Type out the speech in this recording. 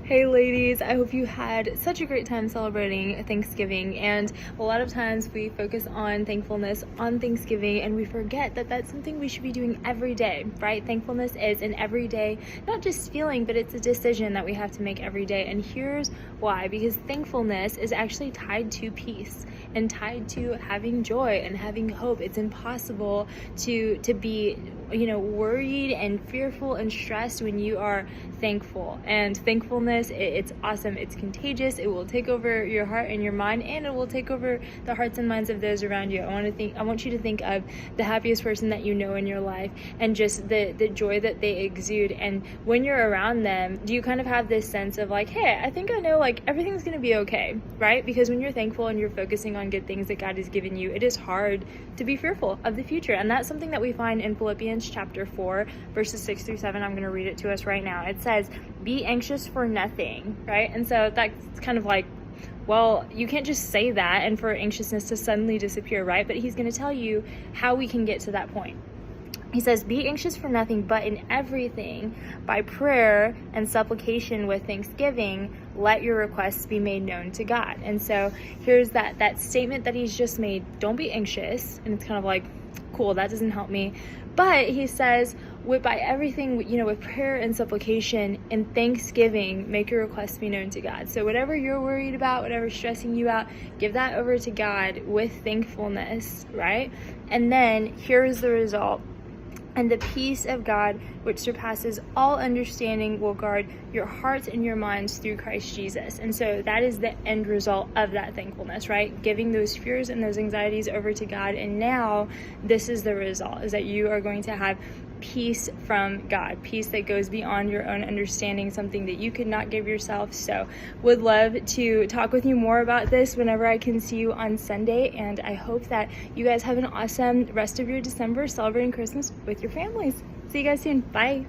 Hey ladies, I hope you had such a great time celebrating Thanksgiving. And a lot of times we focus on thankfulness on Thanksgiving and we forget that that's something we should be doing every day, right? Thankfulness is an everyday, not just feeling, but it's a decision that we have to make every day. And here's why: because thankfulness is actually tied to peace and tied to having joy and having hope. It's impossible to be worried and fearful and stressed when you are thankful. And thankfulness, it's awesome. It's contagious. It will take over your heart and your mind, and it will take over the hearts and minds of those around you. I want you to think of the happiest person that you know in your life and just the joy that they exude. And when you're around them, do you kind of have this sense of like, hey, I think I know like everything's gonna be okay, right? Because when you're thankful and you're focusing on good things that God has given you, it is hard to be fearful of the future. And that's something that we find in Philippians chapter 4, verses 6 through 7. I'm going to read it to us right now. It says, "Be anxious for nothing," right? And so that's kind of like, well, you can't just say that and for anxiousness to suddenly disappear, right? But he's going to tell you how we can get to that point. He says, "Be anxious for nothing, but in everything, by prayer and supplication with thanksgiving, let your requests be made known to God." And so here's that statement that he's just made. Don't be anxious. And it's kind of like, cool, that doesn't help me. But he says, by everything, with prayer and supplication and thanksgiving, make your requests be known to God. So whatever you're worried about, whatever's stressing you out, give that over to God with thankfulness, right? And then here's the result. "And the peace of God, which surpasses all understanding, will guard your hearts and your minds through Christ Jesus." And so that is the end result of that thankfulness, right? Giving those fears and those anxieties over to God. And now this is the result, is that you are going to have peace from God, peace that goes beyond your own understanding, something that you could not give yourself. So would love to talk with you more about this whenever I can see you on Sunday. And I hope that you guys have an awesome rest of your December celebrating Christmas with your families. See you guys soon. Bye.